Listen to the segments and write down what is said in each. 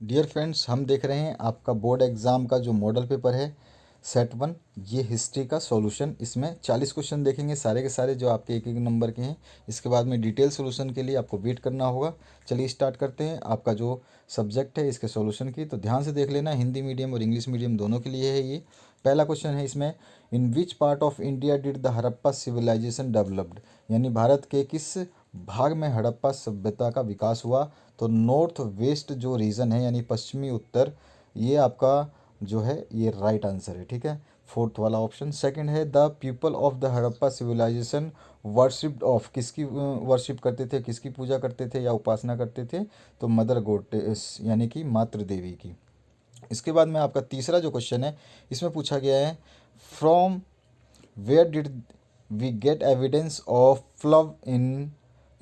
Dear friends, हम देख रहे हैं आपका बोर्ड एग्ज़ाम का जो मॉडल पेपर है सेट वन। ये हिस्ट्री का सॉल्यूशन, इसमें 40 क्वेश्चन देखेंगे सारे के सारे जो आपके एक एक नंबर के हैं। इसके बाद में डिटेल सॉल्यूशन के लिए आपको वेट करना होगा। चलिए स्टार्ट करते हैं। आपका जो सब्जेक्ट है इसके सॉल्यूशन की तो ध्यान से देख लेना, हिंदी मीडियम और इंग्लिश मीडियम दोनों के लिए है ये। पहला क्वेश्चन है इसमें, in which part of India did the Harappa civilisation developed, यानी भारत के किस भाग में हड़प्पा सभ्यता का विकास हुआ। तो नॉर्थ वेस्ट जो रीजन है यानी पश्चिमी उत्तर, ये आपका जो है ये राइट आंसर है। ठीक है, फोर्थ वाला ऑप्शन। सेकंड है, the people of the Harappa civilisation worshipped of, किसकी वर्शिप करते थे, किसकी पूजा करते थे या उपासना करते थे। तो मदर गोडेस यानी कि मातृ देवी की। इसके बाद में आपका तीसरा जो क्वेश्चन है इसमें पूछा गया है, from where did we get evidence of flood in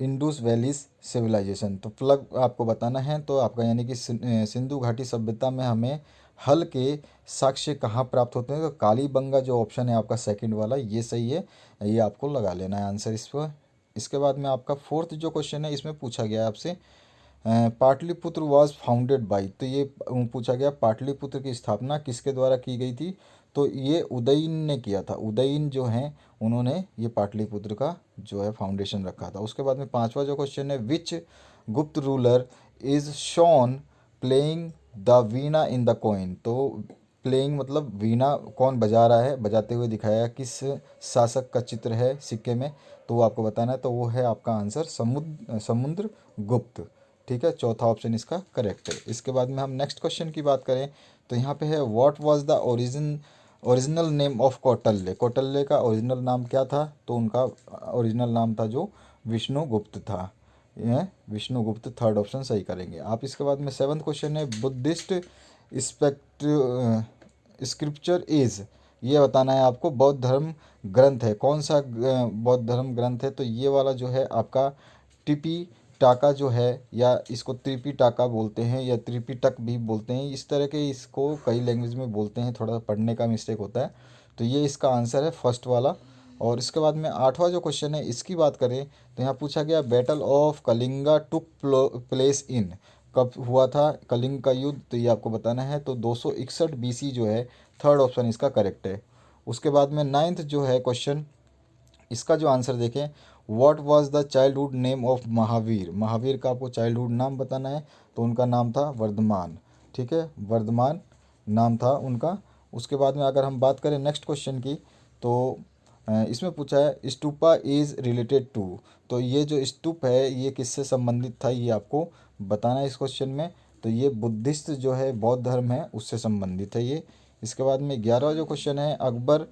Indus valleys civilisation. तो फ्लड आपको बताना है, तो आपका यानी कि सिंधु घाटी सभ्यता में हमें हल के साक्ष्य कहाँ प्राप्त होते हैं। तो कालीबंगा जो ऑप्शन है आपका सेकंड वाला ये सही है, ये आपको लगा लेना है आंसर इस पर। इसके बाद में आपका फोर्थ जो क्वेश्चन है इसमें पूछा गया है आपसे, पाटलिपुत्र वॉज फाउंडेड बाई। तो ये पूछा गया पाटलिपुत्र की स्थापना किसके द्वारा की गई थी। तो ये उदयन ने किया था। उदयन जो हैं उन्होंने ये पाटलिपुत्र का जो है फाउंडेशन रखा था। उसके बाद में पांचवा जो क्वेश्चन है, विच गुप्त ruler is shown playing the Veena in the coin. तो प्लेइंग मतलब वीणा कौन बजा रहा है, बजाते हुए दिखाया किस शासक का चित्र है सिक्के में। तो वो आपको बताना है, तो वो है आपका आंसर समुद्र गुप्त। ठीक है, चौथा ऑप्शन इसका करेक्ट है। इसके बाद में हम नेक्स्ट क्वेश्चन की बात करें तो यहाँ पे है, what was the original name of Kautilya. Kautilya का ओरिजिनल नाम क्या था। तो उनका ओरिजिनल नाम था जो विष्णुगुप्त था। यह विष्णुगुप्त, थर्ड ऑप्शन सही करेंगे आप। इसके बाद में सेवन्थ क्वेश्चन है, बुद्धिस्ट स्पेक्ट स्क्रिप्चर इज। ये बताना है आपको बौद्ध धर्म ग्रंथ है कौन सा, बौद्ध धर्म ग्रंथ है। तो ये वाला जो है आपका टिपी टाका जो है, या इसको त्रिपिटाका बोलते हैं या त्रिपिटक भी बोलते हैं, इस तरह के इसको कई लैंग्वेज में बोलते हैं, थोड़ा पढ़ने का मिस्टेक होता है। तो ये इसका आंसर है फर्स्ट वाला। और इसके बाद में आठवां जो क्वेश्चन है इसकी बात करें तो यहाँ पूछा गया, battle of Kalinga took place इन, कब हुआ था कलिंग का युद्ध। तो ये आपको बताना है, तो 261 BC जो है, थर्ड ऑप्शन इसका करेक्ट है। उसके बाद में नाइन्थ जो है क्वेश्चन, इसका जो आंसर देखें, what was the childhood name of Mahavir. Mahavir का आपको चाइल्डहुड नाम बताना है। तो उनका नाम था वर्धमान। ठीक है, वर्धमान नाम था उनका। उसके बाद में अगर हम बात करें नेक्स्ट क्वेश्चन की, तो इसमें पूछा है, स्टूपा इज़ रिलेटेड टू। तो ये जो स्तूप है ये किससे संबंधित था, ये आपको बताना है इस क्वेश्चन में। तो ये बुद्धिस्ट जो है बौद्ध धर्म है उससे संबंधित है ये। इसके बाद में 11वां जो क्वेश्चन है, अकबर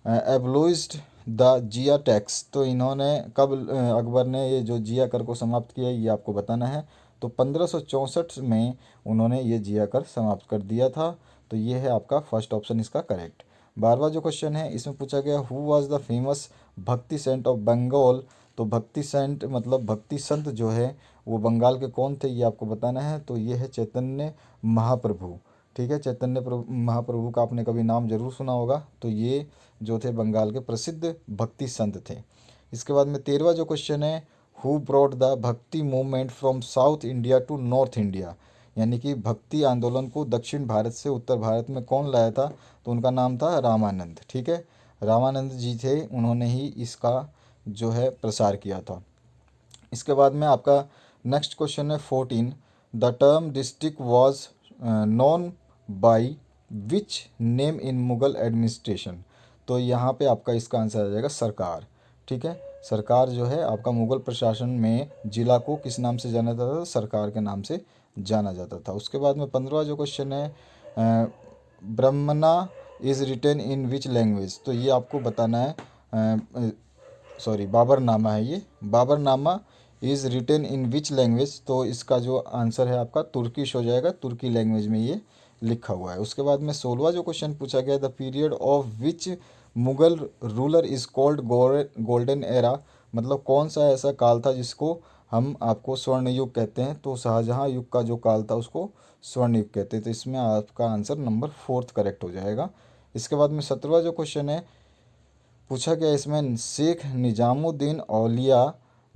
एबलोइज्ड द जिया टैक्स। तो इन्होंने कब अकबर ने ये जो जिया कर को समाप्त किया ये आपको बताना है। तो 1564 में उन्होंने ये जिया कर समाप्त कर दिया था। तो ये है आपका फर्स्ट ऑप्शन इसका करेक्ट। 12वां जो क्वेश्चन है इसमें पूछा गया, हु वाज द फेमस भक्ति सेंट ऑफ बंगाल। तो भक्ति सेंट मतलब भक्ति संत जो है वो बंगाल के कौन थे, ये आपको बताना है। तो ये है चैतन्य महाप्रभु। ठीक है, चैतन्य महाप्रभु का आपने कभी नाम जरूर सुना होगा। तो ये जो थे बंगाल के प्रसिद्ध भक्ति संत थे। इसके बाद में 13वां जो क्वेश्चन है, who brought the bhakti movement from South India to North India. यानी कि भक्ति आंदोलन को दक्षिण भारत से उत्तर भारत में कौन लाया था। तो उनका नाम था रामानंद। ठीक है, रामानंद जी थे, उन्होंने ही इसका जो है प्रसार किया था। इसके बाद में आपका नेक्स्ट क्वेश्चन है 14, the term district was non by which name in Mughal administration. तो यहाँ पे आपका इसका आंसर आ जाएगा सरकार। ठीक है, सरकार जो है आपका मुगल प्रशासन में जिला को किस नाम से जाना जाता था, सरकार के नाम से जाना जाता था। उसके बाद में 15वां जो क्वेश्चन है, ब्रह्मना is written in which language. तो ये आपको बताना है, सॉरी बाबरनामा है ये, Baburnama is written in which language. तो इसका जो आंसर है आपका तुर्किश हो जाएगा, तुर्की लैंग्वेज में ये लिखा हुआ है। उसके बाद में 16वां जो क्वेश्चन पूछा गया, the period of which Mughal ruler is called golden era. मतलब कौन सा ऐसा काल था जिसको हम आपको स्वर्ण युग कहते हैं। तो शाहजहाँ युग का जो काल था उसको स्वर्ण युग कहते हैं। तो इसमें आपका आंसर नंबर फोर्थ करेक्ट हो जाएगा। इसके बाद में 17वां जो क्वेश्चन है पूछा गया इसमें, शेख निजामुद्दीन औलिया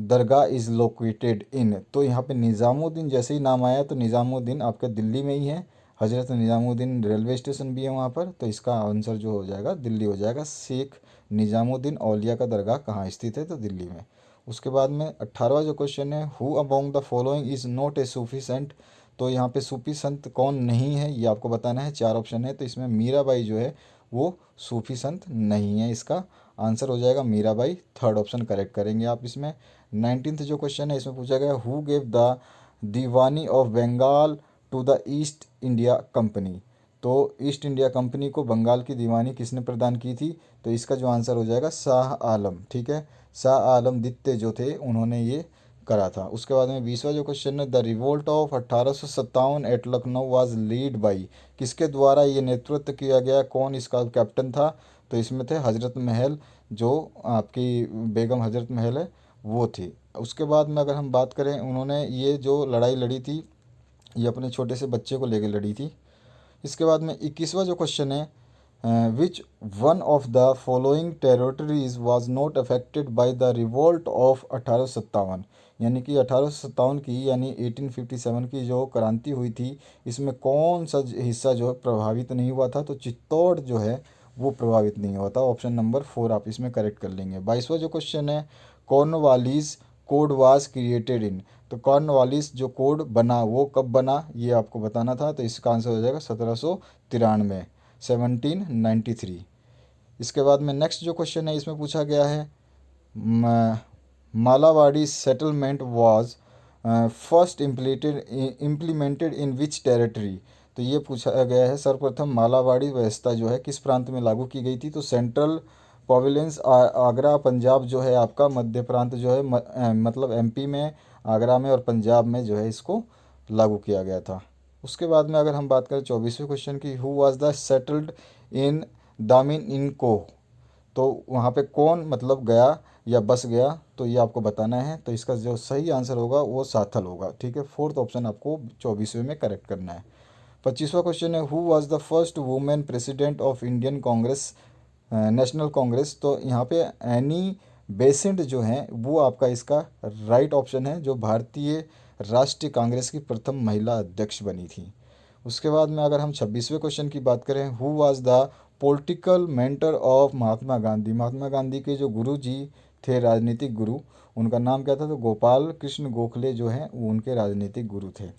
दरगाह इज़ लोकेटेड इन। तो यहाँ पे निज़ामुद्दीन जैसे ही नाम आया तो निज़ामुद्दीन आपके दिल्ली में ही है। हज़रत निज़ामुद्दीन रेलवे स्टेशन भी है वहाँ पर, तो इसका आंसर जो हो जाएगा दिल्ली हो जाएगा। शेख निज़ामुद्दीन औलिया का दरगाह कहाँ स्थित है, तो दिल्ली में। उसके बाद में 18वां जो क्वेश्चन है, who among the following is not a Sufi saint. तो यहाँ पे सूफी संत कौन नहीं है ये आपको बताना है। 4 ऑप्शन है, तो इसमें मीराबाई जो है वो सूफी संत नहीं है। इसका आंसर हो जाएगा मीराबाई। थर्ड ऑप्शन करेक्ट करेंगे आप इसमें। 19th जो क्वेश्चन है इसमें पूछा गया, who gave the diwani of Bengal to the East India Company. तो ईस्ट इंडिया कंपनी को बंगाल की दीवानी किसने प्रदान की थी, तो इसका जो आंसर हो जाएगा शाह आलम। ठीक है, शाह आलम द्वितीय जो थे उन्होंने ये करा था। उसके बाद में 20वां जो क्वेश्चन है, the revolt of 1857 at Lucknow was lead by. किसके द्वारा ये नेतृत्व किया गया, कौन इसका कैप्टन था, तो इसमें थे हजरत महल, जो आपकी बेगम हजरत महल है वो थी। उसके बाद में अगर हम बात करें, उन्होंने ये जो लड़ाई लड़ी थी ये अपने छोटे से बच्चे को लेकर लड़ी थी। इसके बाद में 21वां जो क्वेश्चन है, which one of the following territories was not affected by the revolt of 1857। यानी कि 1857 की यानी 1857 की जो क्रांति हुई थी, इसमें कौन सा हिस्सा जो है प्रभावित नहीं हुआ था, तो चित्तौड़ जो है वो प्रभावित नहीं हुआ था। ऑप्शन नंबर 4 आप इसमें करेक्ट कर लेंगे। 22वां जो क्वेश्चन है, Cornwallis code was created in. तो कॉर्नवालिस जो कोड बना वो कब बना ये आपको बताना था, तो इसका आंसर हो जाएगा 1793, 1793। इसके बाद में नेक्स्ट जो क्वेश्चन है इसमें पूछा गया है, Mahalwari settlement was first implemented in which territory. तो ये पूछा गया है, सर्वप्रथम मालावाड़ी व्यवस्था जो है किस प्रांत में लागू की गई थी, तो सेंट्रल प्रोविंस आगरा पंजाब जो है आपका, मध्य प्रांत जो है मतलब एमपी में, आगरा में और पंजाब में जो है इसको लागू किया गया था। उसके बाद में अगर हम बात करें 24वें क्वेश्चन की, who was the settled in Damin i Koh. तो वहाँ पे कौन मतलब गया या बस गया, तो ये आपको बताना है। तो इसका जो सही आंसर होगा वो साथल होगा। ठीक है, फोर्थ ऑप्शन आपको 24वें में करेक्ट करना है। 25वां क्वेश्चन है, who was the first women president of Indian Congress national Congress. तो यहाँ पे एनी बेसेंट जो है वो आपका इसका राइट ऑप्शन है, जो भारतीय राष्ट्रीय कांग्रेस की प्रथम महिला अध्यक्ष बनी थी। उसके बाद में अगर हम 26वें क्वेश्चन की बात करें, who was the political mentor of Mahatma Gandhi. Mahatma Gandhi के जो गुरु जी थे, राजनीतिक गुरु, उनका नाम क्या था, तो गोपाल कृष्ण गोखले जो हैं वो उनके राजनीतिक गुरु थे।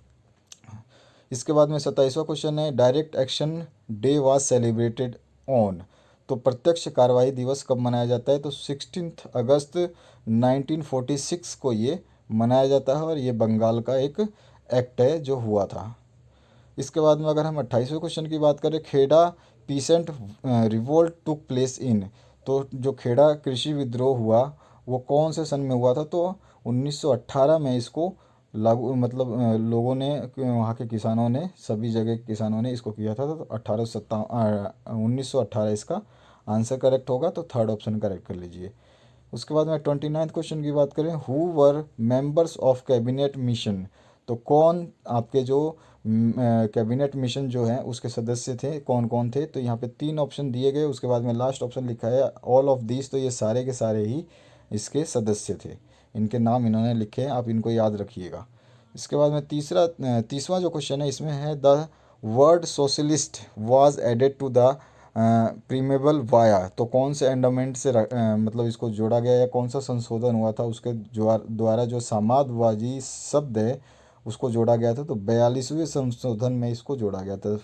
इसके बाद में 27वां क्वेश्चन है, direct action day was celebrated on. तो प्रत्यक्ष कार्रवाई दिवस कब मनाया जाता है, तो 16 अगस्त 1946 को ये मनाया जाता है, और ये बंगाल का एक एक्ट है जो हुआ था। इसके बाद में अगर हम 28वें क्वेश्चन की बात करें, Kheda peasant revolt took place in. तो जो खेड़ा कृषि विद्रोह हुआ वो कौन से सन में हुआ था, तो 1918 में इसको लागू मतलब लोगों ने, वहाँ के किसानों ने, सभी जगह के किसानों ने इसको किया था। तो 1918 इसका आंसर करेक्ट होगा। तो थर्ड ऑप्शन करेक्ट कर लीजिए। उसके बाद में 29th क्वेश्चन की बात करें, who were members of cabinet mission. तो कौन आपके जो कैबिनेट मिशन जो है उसके सदस्य थे, कौन कौन थे, तो यहाँ पे 3 ऑप्शन दिए गए। उसके बाद में लास्ट ऑप्शन लिखा है ऑल ऑफ दिस। तो ये सारे के सारे ही इसके सदस्य थे, इनके नाम इन्होंने लिखे हैं, आप इनको याद रखिएगा। इसके बाद में 30वां जो क्वेश्चन है इसमें है, the word socialist was added to the preamble via. तो कौन से एंडोमेंट से मतलब इसको जोड़ा गया, या कौन सा संशोधन हुआ था उसके द्वारा जो समाजवादी शब्द है उसको जोड़ा गया था, तो 42वें संशोधन में इसको जोड़ा गया था,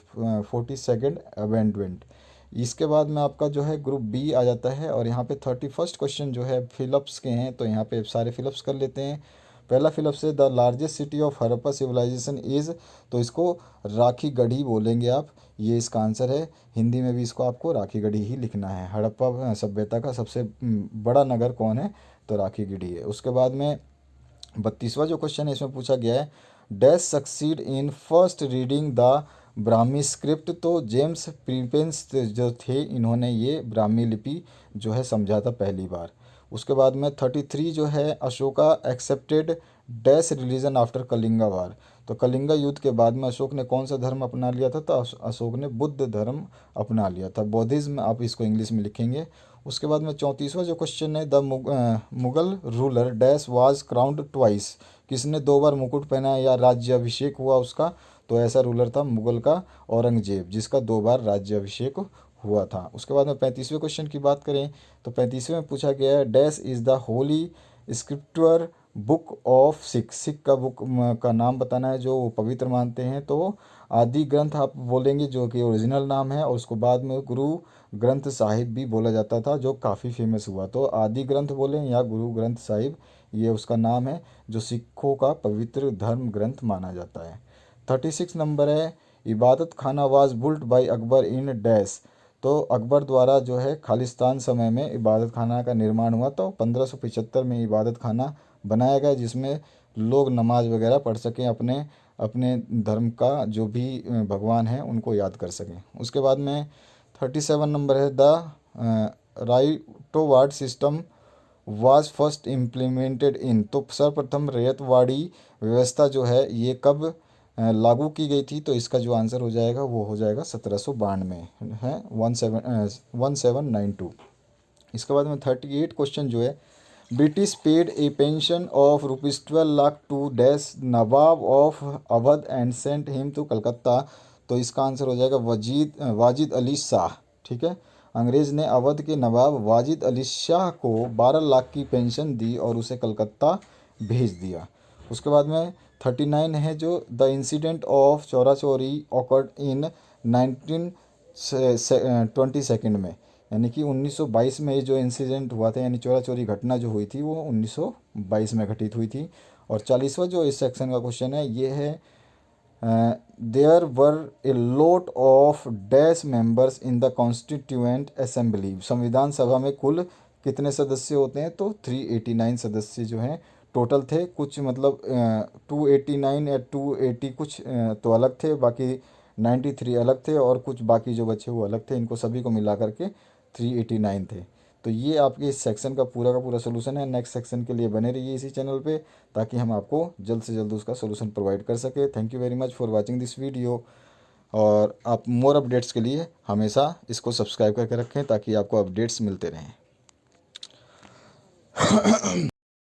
42nd अमेंडमेंट। इसके बाद में आपका जो है ग्रुप बी आ जाता है, और यहाँ पे 31st क्वेश्चन जो है फिलअप्स के हैं, तो यहाँ पे सारे फिलअप्स कर लेते हैं। पहला फिलअप से, the largest city of Harappa civilisation is. तो इसको राखी गढ़ी बोलेंगे आप, ये इसका आंसर है। हिंदी में भी इसको आपको राखी गढ़ी ही लिखना है। हड़प्पा सभ्यता का सबसे बड़ा नगर कौन है, तो राखी गढ़ी है। उसके बाद में 32वां जो क्वेश्चन है इसमें पूछा गया है, dash succeed in first reading the Brahmi script. तो जेम्स प्रीपेंस जो थे इन्होंने ये ब्राह्मी लिपि जो है समझा था पहली बार। उसके बाद में 33 जो है, Ashoka accepted dash religion after Kalinga war. तो कलिंगा युद्ध के बाद में अशोक ने कौन सा धर्म अपना लिया था, तो अशोक ने बुद्ध धर्म अपना लिया था, बौद्धिज्म आप इसको इंग्लिश में लिखेंगे। उसके बाद में 34वां जो क्वेश्चन है, the Mughal ruler dash was crowned twice, किसने 2 बार मुकुट पहना है या राज्याभिषेक हुआ उसका, तो ऐसा रूलर था मुगल का औरंगजेब, जिसका 2 बार राज्याभिषेक हुआ था। उसके बाद में 35वें क्वेश्चन की बात करें तो 35वें में पूछा गया है, dash is the Holi scripture book of Sikh, Sikh का बुक का नाम बताना है जो वो पवित्र मानते हैं। तो आदि ग्रंथ आप बोलेंगे जो कि ओरिजिनल नाम है, और उसको बाद में गुरु ग्रंथ साहिब भी बोला जाता था जो काफ़ी फेमस हुआ। तो आदि ग्रंथ बोलें या गुरु ग्रंथ साहिब, ये उसका नाम है जो सिखों का पवित्र धर्म ग्रंथ माना जाता है। 36 नंबर है, Ibadat Khana was built by Akbar in dash, तो अकबर द्वारा जो है खालिस्तान समय में इबादत खाना का निर्माण हुआ। तो 1575 में इबादत खाना बनाया गया जिसमें लोग नमाज वगैरह पढ़ सकें, अपने अपने धर्म का जो भी भगवान हैं उनको याद कर सकें। उसके बाद में 37 नंबर है, the Ryotwari system was first implemented in, तो सर्वप्रथम रैयतवाड़ी व्यवस्था जो है ये कब लागू की गई थी, तो इसका जो आंसर हो जाएगा वो हो जाएगा 1792 है, 1792। इसके बाद में 38 क्वेश्चन जो है, British paid a pension of ₹12 lakh to dash Nawab of Awadh and sent him to Calcutta, तो इसका आंसर हो जाएगा वाजिद अली शाह। ठीक है, अंग्रेज़ ने अवध के नवाब वाजिद अली शाह को 12 लाख की पेंशन दी और उसे कलकत्ता भेज दिया। उसके बाद में 39 है जो, द इंसिडेंट ऑफ चौरा चोरी ऑकर्ड इन 1922 में, यानी कि 1922 में ये जो इंसिडेंट हुआ था, यानी चोरा चोरी घटना जो हुई थी वो 1922 में घटित हुई थी। और 40वां जो इस सेक्शन का क्वेश्चन है ये है, there were a lot of dash members in the constituent assembly, संविधान सभा में कुल कितने सदस्य होते हैं, तो 389 सदस्य जो हैं टोटल थे। कुछ मतलब 289 या 280 कुछ तो अलग थे, बाकी 93 अलग थे, और कुछ बाकी जो बचे वो अलग थे, इनको सभी को मिला करके 389 थे। तो ये आपके इस सेक्शन का पूरा सोल्यूशन है। नेक्स्ट सेक्शन के लिए बने रहिए इसी चैनल पे ताकि हम आपको जल्द से जल्द उसका सोल्यूशन प्रोवाइड कर सके। Thank you very much for watching this video, और आप मोर अपडेट्स के लिए हमेशा इसको सब्सक्राइब करके रखें ताकि आपको अपडेट्स मिलते रहें।